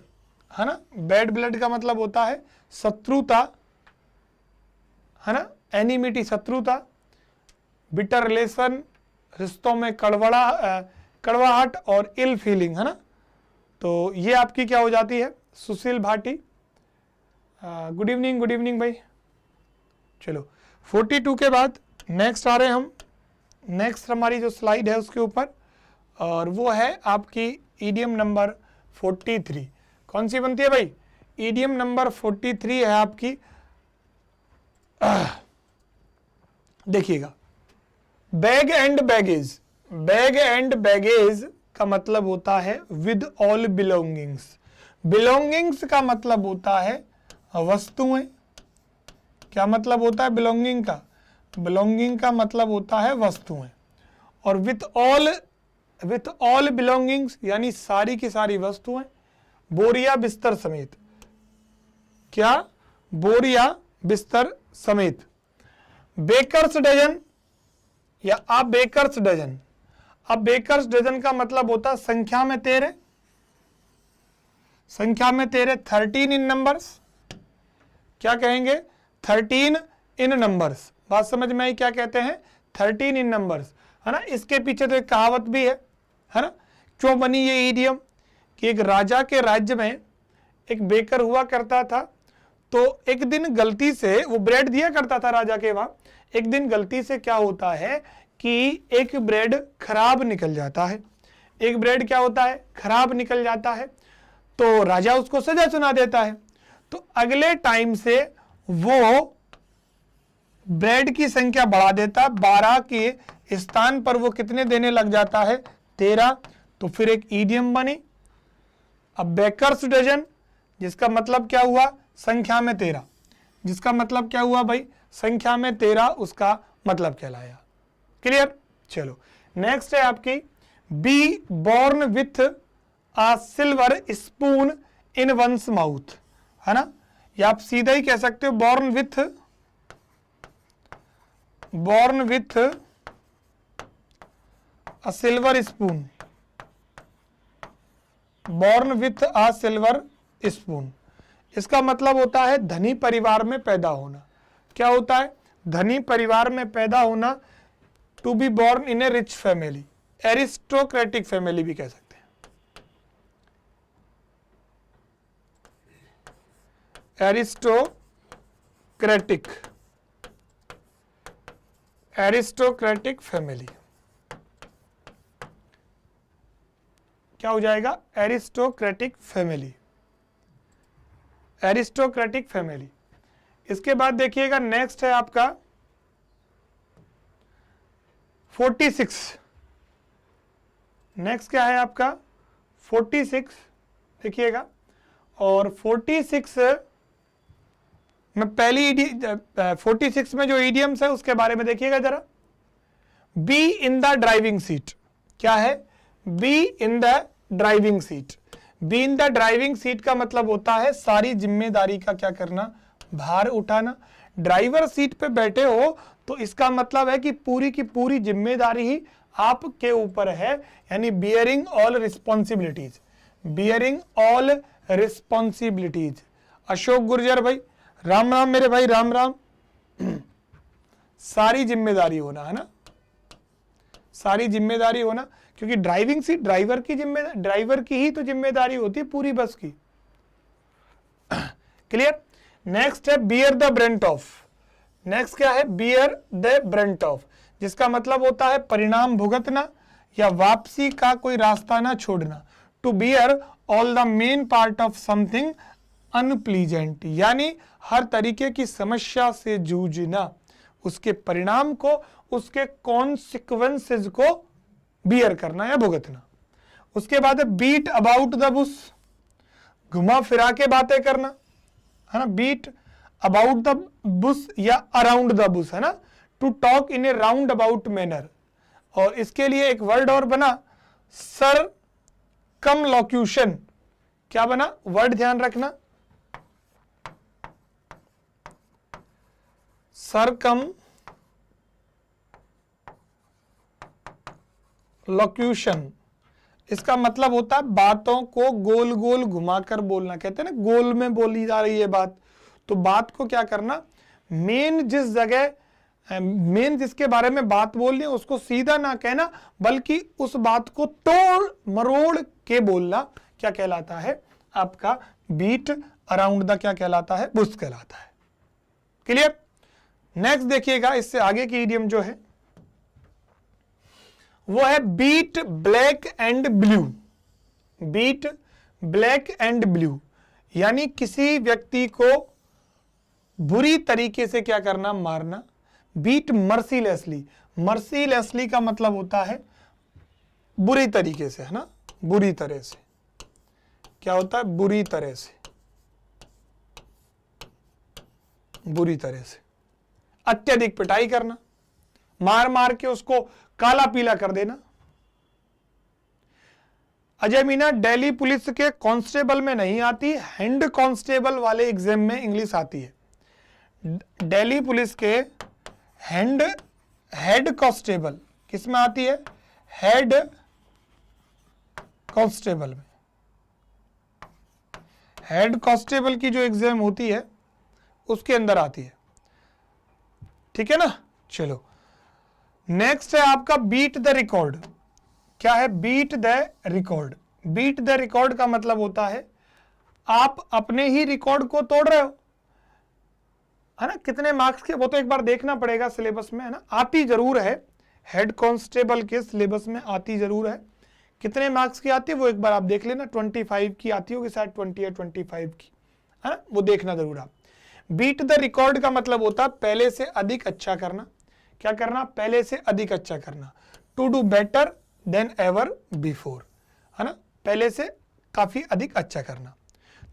है ना। बैड ब्लड का मतलब होता है शत्रुता, है ना। एनिमिटी शत्रुता, बिटर रिलेशन रिश्तों में कड़वाहट और इल फीलिंग, है ना। तो ये आपकी क्या हो जाती है? सुशील भाटी, गुड इवनिंग भाई। चलो, 42 के बाद नेक्स्ट आ रहे हैं हम। नेक्स्ट हमारी जो स्लाइड है उसके ऊपर, और वो है आपकी ईडियम नंबर 43। कौन सी बनती है भाई? ईडियम नंबर 43 है आपकी। देखिएगा, bag and baggage. Bag and baggage का मतलब होता है विद ऑल बिलोंगिंग्स। बिलोंगिंग्स का मतलब होता है वस्तुएं। क्या मतलब होता है बिलोंगिंग का? बिलोंगिंग का मतलब होता है वस्तुएं। और विथ ऑल बिलोंगिंग्स यानी सारी की सारी वस्तुएं, बोरिया बिस्तर समेत। क्या? बोरिया बिस्तर समेत। बेकर्स डजन या अ बेकर्स डजन। अब बेकर्स डजन का मतलब होता है संख्या में 13। संख्या में 13, 13 इन नंबर्स। क्या कहेंगे? 13 इन नंबर्स। बात समझ में आई क्या कहते हैं? 13 इन नंबर्स, है ना। इसके पीछे तो एक कहावत भी है ना। क्यों बनी ये इडियम कि एक राजा के राज्य में एक बेकर हुआ करता था, तो एक दिन गलती से वो ब्रेड दिया करता था राजा के वहां। एक दिन गलती से क्या होता है कि एक ब्रेड खराब निकल जाता है, एक ब्रेड क्या होता है, खराब निकल जाता है। तो राजा उसको सजा सुना देता है। तो अगले टाइम से वो ब्रेड की संख्या बढ़ा देता, 12 के स्थान पर वो कितने देने लग जाता है, 13। तो फिर एक इडियम बनी, अब बेकर्स डजन, जिसका मतलब क्या हुआ, संख्या में 13, जिसका मतलब क्या हुआ भाई, संख्या में 13 उसका मतलब कहलाया। क्लियर। चलो नेक्स्ट है आपकी be born with a silver spoon in one's mouth, है ना, या आप सीधा ही कह सकते हो born with a silver spoon, born with a silver spoon. इसका मतलब होता है धनी परिवार में पैदा होना। क्या होता है, धनी परिवार में पैदा होना, to be born in a rich family, aristocratic family भी कह सकते हैं, एरिस्टोक्रेटिक फैमिली। क्या हो जाएगा, एरिस्टोक्रेटिक फैमिली, एरिस्टोक्रेटिक फैमिली। इसके बाद देखिएगा नेक्स्ट है आपका 46। नेक्स्ट क्या है आपका 46, देखिएगा। और 46 में पहली 46 में जो इडियम्स है उसके बारे में देखिएगा जरा। B in the driving seat, क्या है, B in the driving seat. Be in the driving seat का मतलब होता है सारी जिम्मेदारी का क्या करना, भार उठाना। ड्राइवर सीट पे बैठे हो तो इसका मतलब है कि पूरी की पूरी जिम्मेदारी ही आपके ऊपर है, यानी bearing all responsibilities, bearing all responsibilities. Ashok Gurjar भाई राम राम, मेरे भाई राम राम। सारी जिम्मेदारी होना, है ना, सारी जिम्मेदारी होना, क्योंकि ड्राइविंग सीट ड्राइवर की जिम्मेदारी, ड्राइवर की ही तो जिम्मेदारी होती है पूरी बस की। क्लियर। नेक्स्ट है beer the brunt of. Next क्या है, बियर द ब्रंट ऑफ, जिसका मतलब होता है परिणाम भुगतना या वापसी का कोई रास्ता ना छोड़ना। To bear all the main part of something unpleasant, यानी हर तरीके की समस्या से जूझना, उसके परिणाम को, उसके कॉन्सिक्वेंसेस को बियर करना या भुगतना। उसके बाद है बीट अबाउट द बुश, घुमा फिरा के बातें करना, है ना, बीट अबाउट द बुश या अराउंड द बुश, है ना, to talk in a round about manner. और इसके लिए एक वर्ड और बना सरकमलोक्यूशन। क्या बना, वर्ड ध्यान रखना, सरकमलोक्यूशन। इसका मतलब होता है बातों को गोल गोल घुमाकर बोलना। कहते हैं ना गोल में बोली जा रही है बात, तो बात को क्या करना, मेन जिस जगह, मेन जिसके बारे में बात बोलनी है उसको सीधा ना कहना, बल्कि उस बात को तोड़ मरोड़ के बोलना क्या कहलाता है, आपका बीट अराउंड द क्या कहलाता है, बुश कहलाता है। क्लियर। नेक्स्ट देखिएगा, इससे आगे की इडियम जो है वो है beat black and blue. Beat black and blue यानी किसी व्यक्ति को बुरी तरीके से क्या करना, मारना। बीट मर्सीलेसली, मर्सीलेसली का मतलब होता है बुरी तरीके से, है ना, बुरी तरह से। क्या होता है, बुरी तरह से, बुरी तरह से अत्यधिक पिटाई करना, मार मार के उसको काला पीला कर देना। अजय मीना दिल्ली पुलिस के कांस्टेबल में नहीं आती, हेड कांस्टेबल वाले एग्जाम में इंग्लिश आती है। दिल्ली पुलिस के हेड कांस्टेबल किस में आती है, हेड कांस्टेबल में। हेड कांस्टेबल की जो एग्जाम होती है उसके अंदर आती है, ठीक है ना। चलो नेक्स्ट है आपका बीट द रिकॉर्ड। क्या है? Beat the record. Beat the record का मतलब होता है आप अपने ही रिकॉर्ड को तोड़ रहे हो, है ना। कितने मार्क्स के वो तो एक बार देखना पड़ेगा सिलेबस में, है ना। आती जरूर है, हेड कांस्टेबल के सिलेबस में आती जरूर है। कितने मार्क्स की आती है वो एक बार आप देख लेना। 25 की आती होगी शायद, 20 या 25 की, है ना, वो देखना जरूर आप। बीट द रिकॉर्ड का मतलब होता है पहले से अधिक अच्छा करना। क्या करना? पहले से अधिक अच्छा करना। To do better than ever before, है ना, पहले से काफी अधिक अच्छा करना।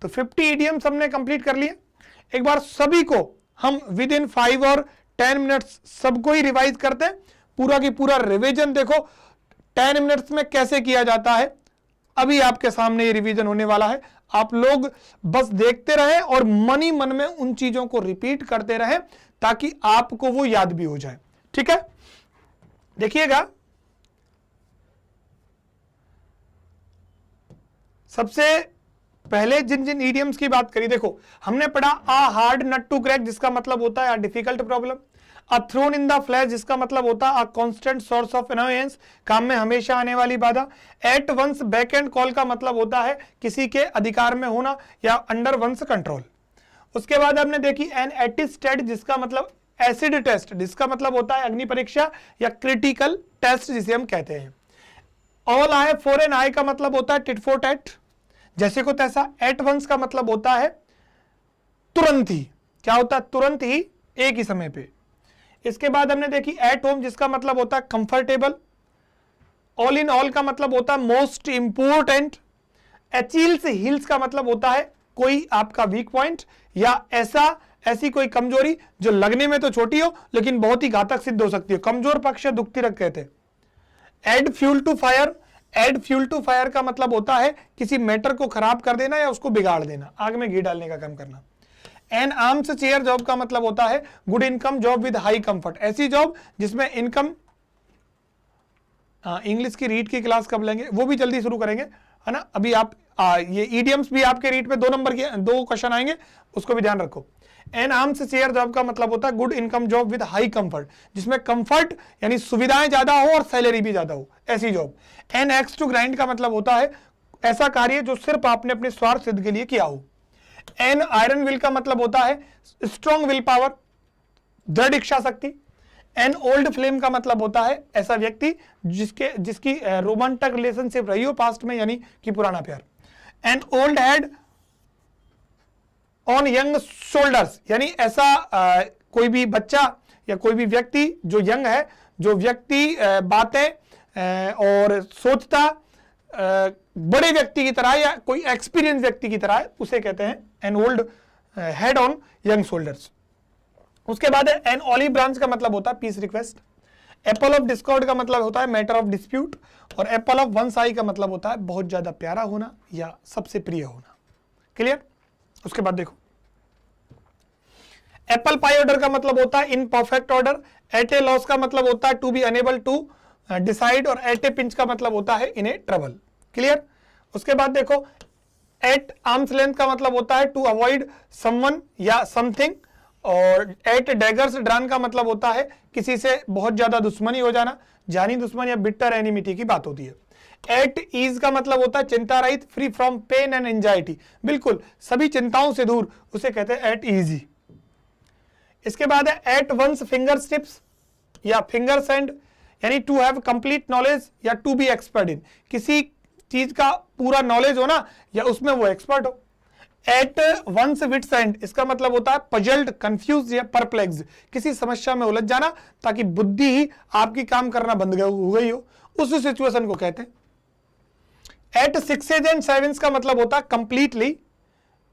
तो 50 इडियम्स हमने कंप्लीट कर लिए। एक बार सभी को हम विद इन 5 और 10 मिनट्स सबको ही रिवाइज करते हैं। पूरा की पूरा रिवीजन देखो 10 मिनट्स में कैसे किया जाता है। अभी आपके सामने ये रिवीजन होने वाला है। आप लोग बस देखते रहें और मन ही मन में उन चीजों को रिपीट करते रहें ताकि आपको वो याद भी हो जाए। ठीक है, देखिएगा। सबसे पहले जिन जिन इडियम्स की बात करी, देखो हमने पढ़ा a hard nut to crack, जिसका मतलब होता है difficult problem. A thorn in the flesh, जिसका मतलब होता है a constant source of annoyance, काम में हमेशा आने वाली बाधा। At one's back and call का मतलब होता है किसी के अधिकार में होना या अंडर वंस कंट्रोल। उसके बाद हमने देखी एन एटिस्टेड, जिसका मतलब एसिड टेस्ट, जिसका मतलब होता है अग्नि परीक्षा या क्रिटिकल टेस्ट जिसे हम कहते हैं। ऑल आई फॉर एन आई का मतलब होता है टिट फॉर टैट, जैसे को तैसा। एट वंस का मतलब होता है तुरंत ही। क्या होता है? तुरंत ही, एक ही समय पे। इसके बाद हमने देखी एट होम, जिसका मतलब होता है कंफर्टेबल। ऑल इन ऑल का मतलब होता है मोस्ट इंपोर्टेंट। एचिल्स हील्स का मतलब होता है कोई आपका वीक पॉइंट या ऐसी कोई कमजोरी जो लगने में तो छोटी हो लेकिन बहुत ही घातक सिद्ध हो सकती है। कमजोर पक्ष दुखती रख कहते हैं। Add fuel to fire, add fuel to fire का मतलब होता है किसी मैटर को खराब कर देना या उसको बिगाड़ देना, आग में घी डालने का काम करना। एन आर्म्स चेयर जॉब का मतलब होता है good income job with high comfort, ऐसी जॉब जिसमें इनकम। इंग्लिश की रीड की क्लास कब लेंगे? वो भी जल्दी शुरू करेंगे, है ना। अभी आप ये ईडियम्स भी आपके रीड पे 2 नंबर के 2 क्वेश्चन आएंगे, उसको भी ध्यान रखो। एन आर्म्स चेयर जॉब का मतलब होता है good income job with high comfort, जिसमें कंफर्ट यानी सुविधाएं ज्यादा हो और सैलरी भी ज्यादा हो, ऐसी job. An axe to grind का मतलब होता है ऐसा कार्य जो सिर्फ आपने अपने स्वार्थ सिद्ध के लिए किया हो। एन आयरन विल का मतलब होता है स्ट्रॉन्ग विल पावर, दृढ़ इच्छा शक्ति। एन ओल्ड फ्लेम का मतलब होता है ऐसा व्यक्ति जिसकी रोमांटिक रिलेशनशिप रही हो पास्ट में, यानी कि पुराना प्यार। N old head on young shoulders, यानी ऐसा कोई भी बच्चा या कोई भी व्यक्ति जो यंग है, जो व्यक्ति बातें और सोचता बड़े व्यक्ति की तरह या कोई एक्सपीरियंस व्यक्ति की तरह, उसे कहते हैं an old head on young shoulders. उसके बाद एन ऑलिव ब्रांच का मतलब होता है peace request. Apple of discord का मतलब होता है मैटर ऑफ डिस्प्यूट। और एप्पल ऑफ वन साई का मतलब होता है बहुत ज्यादा प्यारा होना या सबसे प्रिय होना। क्लियर? उसके बाद देखो एप्पल पाई ऑर्डर का मतलब होता है in perfect order. At a loss का मतलब होता है to be unable to decide. और एट ए पिंच का मतलब होता है इन ए ट्रबल। क्लियर? उसके बाद देखो एट आर्म्स लेंथ का मतलब होता है टू अवॉइड समवन या समथिंग। और एट डैगर्स ड्रॉन का मतलब होता है किसी से बहुत ज्यादा दुश्मनी हो जाना, जानी दुश्मन या बिटर एनिमिटी की बात होती है। एट ईज का मतलब होता है चिंता रहित, free from pain and anxiety, बिल्कुल सभी चिंताओं से दूर, उसे कहते हैं एट ईजी। इसके बाद है एट वंस फिंगर टिप्स या फिंगर एंड, यानी टू हैव कंप्लीट नॉलेज या टू बी एक्सपर्ट इन, किसी चीज का पूरा नॉलेज हो ना या उसमें वो एक्सपर्ट हो। एट वंस विट्स एंड, इसका मतलब होता है पजल्ड, कंफ्यूज या परप्लेक्स, किसी समस्या में उलझ जाना ताकि बुद्धि ही आपकी काम करना बंद हो गई हो, उस सिचुएशन को कहते हैं। एट सिक्सेज एंड सेवेंस का मतलब होता है कंप्लीटली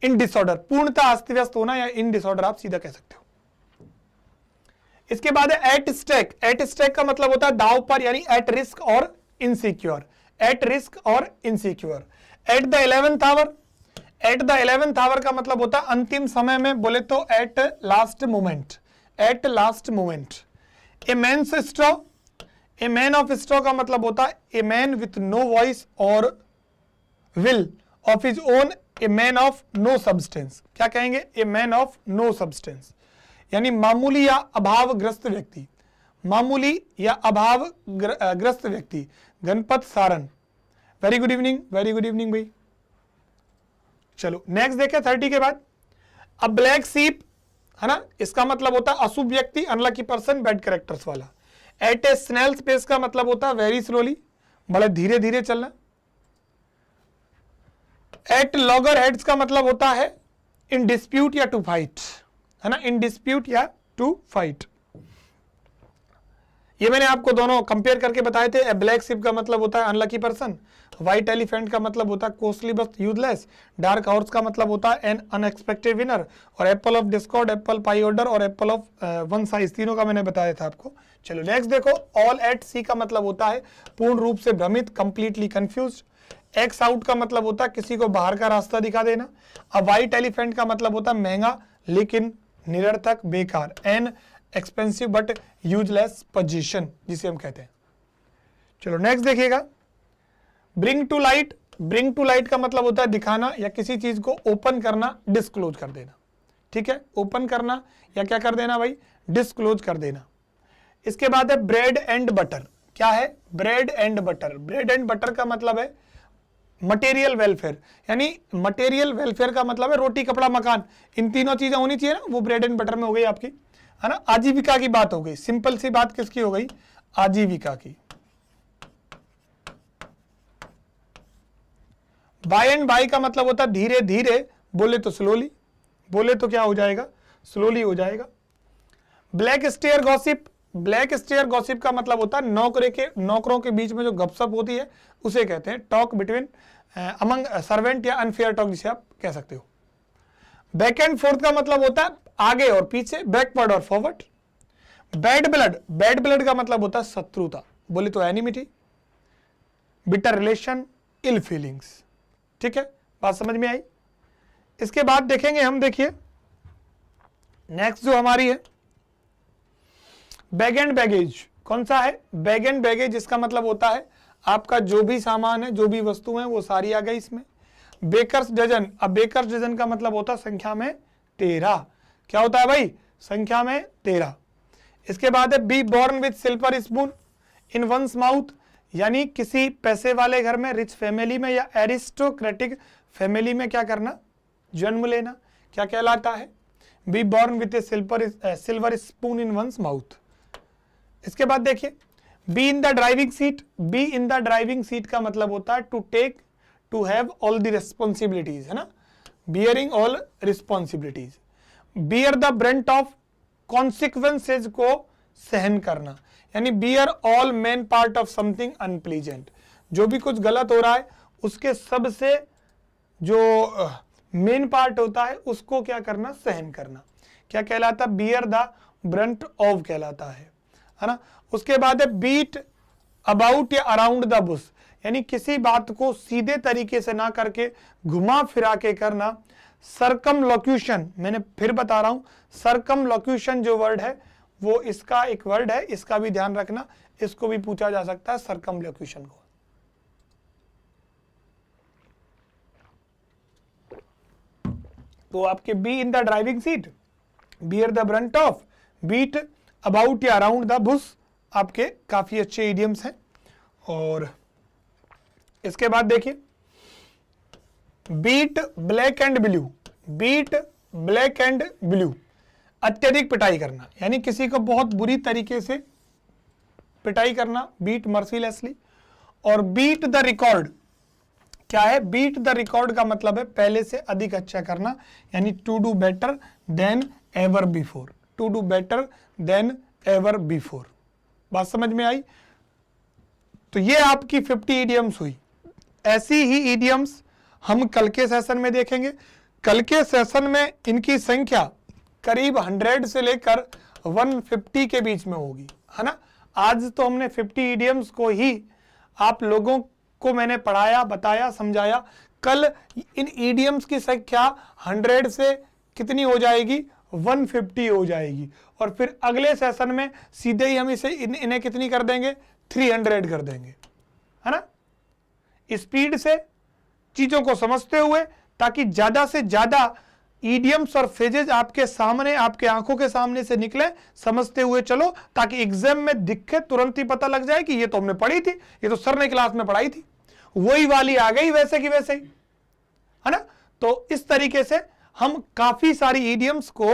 इन डिसऑर्डर, पूर्णतः अस्त व्यस्त होना या इन डिसऑर्डर आप सीधा कह सकते हो। इसके बाद है एट स्टेक। एट स्टेक का मतलब होता है दाव पर, यानी एट रिस्क और इनसिक्योर, एट रिस्क और insecure. At the 11th hour, at the 11th hour का मतलब होता है अंतिम समय में, बोले तो at last moment, at last moment. A man's straw, a man of straw का मतलब होता है a man with no voice और will of his own, a man of no substance. क्या कहेंगे? A man of no substance, यानी मामूली या अभावग्रस्त व्यक्ति, मामूली या अभाव ग्रस्त व्यक्ति, Ganpat Saran. Very good evening, very good evening भाई। चलो नेक्स्ट देखें 30 के बाद। अब ब्लैक सीप है ना, इसका मतलब होता है अशुभ व्यक्ति, अनलकी पर्सन, बैड कैरेक्टर्स वाला। एट ए स्नेल्स पेस का मतलब होता है वेरी स्लोली, बड़े धीरे धीरे चलना। एट लॉगर हेड्स का मतलब होता है इन डिस्प्यूट या टू फाइट, है ना, इन डिस्प्यूट या टू फाइट। ये मैंने आपको दोनों कंपेयर करके बताए थे। ब्लैक शिप का मतलब होता है अनलकी पर्सन, व्हाइट एलिफेंट का मतलब होता है कॉस्टली बस यूजलेस, डार्क हॉर्स का मतलब होता है एन अनएक्सपेक्टेड विनर, और apple of Discord, apple pie order और एप्पल ऑफ वन साइज, तीनों का मैंने बताया था आपको। चलो नेक्स्ट देखो, ऑल एट सी का मतलब होता है पूर्ण रूप से भ्रमित, कंप्लीटली कंफ्यूज। एक्स आउट का मतलब होता है किसी को बाहर का रास्ता दिखा देना। अब व्हाइट एलिफेंट का मतलब होता है महंगा लेकिन निरर्थक, बेकार, an expensive but useless position जिसे हम कहते हैं। चलो नेक्स्ट देखिएगा, bring to light. Bring to light का मतलब होता है दिखाना या किसी चीज को ओपन करना, डिस्क्लोज कर देना। ठीक है, ओपन करना या क्या कर देना भाई, डिस्क्लोज कर देना। इसके बाद है ब्रेड एंड बटर। क्या है, bread and butter. Bread and butter का मतलब है मटेरियल वेलफेयर, यानी मटेरियल वेलफेयर का मतलब है रोटी कपड़ा मकान, इन तीनों चीजें होनी चाहिए ना, वो ब्रेड एंड बटर में हो गई आपकी, है ना। आजीविका की बात हो गई, सिंपल सी बात किसकी हो गई, आजीविका की। बाय एंड बाय का मतलब होता है धीरे धीरे, बोले तो स्लोली, बोले तो क्या हो जाएगा, स्लोली हो जाएगा। Black stair gossip. Black stair gossip का मतलब होता है नौकरों के बीच में जो गपशप होती है उसे कहते हैं टॉक बिटवीन अमंग सर्वेंट या अनफेयर टॉक जिसे आप कह सकते हो। बैक एंड फोर्थ का मतलब होता है आगे और पीछे, बैकवर्ड और forward. Bad blood. Bad blood का मतलब होता है शत्रुता, बोले तो एनिमिटी, बिटर रिलेशन, इल फीलिंग्स। ठीक है, बात समझ में आई। इसके बाद देखेंगे हम, देखिए नेक्स्ट जो हमारी है बैग एंड बैगेज। कौन सा है, बैग एंड बैगेज, इसका मतलब होता है आपका जो भी सामान है, जो भी वस्तु है वो सारी आ गई इसमें। Baker's dozen. अब बेकर्स डजन का मतलब होता है संख्या में 13। क्या होता है भाई, संख्या में 13। इसके बाद है be born with silver spoon in one's mouth, यानी किसी पैसे वाले घर में, रिच फैमिली में या एरिस्टोक्रेटिक फैमिली में क्या करना, जन्म लेना, क्या कहलाता है, be born with a silver spoon in one's mouth. इसके बाद देखिए be in the driving seat. Be in the driving seat का मतलब होता है to take, to have all the responsibilities, है ना, bearing all responsibilities. Bear the brunt of consequences को सहन करना, यानी bear all main part of something unpleasant, जो भी कुछ गलत हो रहा है उसके सबसे जो मेन पार्ट होता है उसको क्या करना, सहन करना, क्या कहलाता है, बियर द ब्रंट ऑफ कहलाता है ना। उसके बाद है बीट अबाउट या अराउंड द बुश, यानी किसी बात को सीधे तरीके से ना करके घुमा फिरा के करना। सर्कमलोक्यूशन, मैंने फिर बता रहा हूं, सर्कमलोक्यूशन जो वर्ड है वो इसका एक वर्ड है, इसका भी ध्यान रखना, इसको भी पूछा जा सकता है सर्कमलोक्यूशन को। तो आपके be in the driving seat, bear the brunt of, beat about या अराउंड द बुश, आपके काफी अच्छे इडियम्स हैं। और इसके बाद देखिए beat black and blue. Beat black and blue, अत्यधिक पिटाई करना, यानी किसी को बहुत बुरी तरीके से पिटाई करना, बीट मर्सीलेसली। और बीट द रिकॉर्ड, क्या है, बीट द रिकॉर्ड का मतलब है पहले से अधिक अच्छा करना, यानी to do better than ever before, to do better than ever before. बात समझ में आई। तो ये आपकी 50 इडियम्स हुई। ऐसी ही इडियम्स हम कल के सेशन में देखेंगे। कल के सेशन में इनकी संख्या करीब 100 से लेकर 150 के बीच में होगी, है ना। आज तो हमने 50 इडियम्स को ही आप लोगों को मैंने पढ़ाया, बताया, समझाया। कल इन इडियम्स की संख्या 100 से कितनी हो जाएगी, 150 हो जाएगी। और फिर अगले सेशन में सीधे ही हम इसे इन्हें कितनी कर देंगे, 300 कर देंगे, है ना। स्पीड से चीजों को समझते हुए, ताकि ज्यादा से ज्यादा ईडियम्स और फ्रेजेज आपके सामने, आपके आंखों के सामने से निकले, समझते हुए चलो, ताकि एग्जाम में दिखे, तुरंत ही पता लग जाए कि ये तो हमने पढ़ी थी, ये तो सर ने क्लास में पढ़ाई थी, वही वाली आ गई वैसे की वैसे ही, है ना। तो इस तरीके से हम काफी सारी ईडियम्स को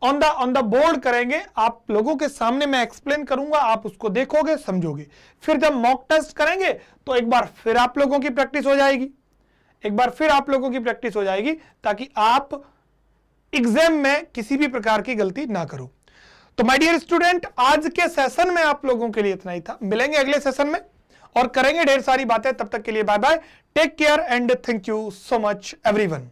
ऑन द बोर्ड करेंगे, आप लोगों के सामने मैं एक्सप्लेन करूंगा, आप उसको देखोगे, समझोगे। फिर जब मॉक टेस्ट करेंगे तो एक बार फिर आप लोगों की प्रैक्टिस हो जाएगी, एक बार फिर आप लोगों की प्रैक्टिस हो जाएगी, ताकि आप एग्जाम में किसी भी प्रकार की गलती ना करो। तो माय डियर स्टूडेंट, आज के सेशन में आप लोगों के लिए इतना ही था। मिलेंगे अगले सेशन में और करेंगे ढेर सारी बातें। तब तक के लिए bye bye, take care and thank you so much everyone.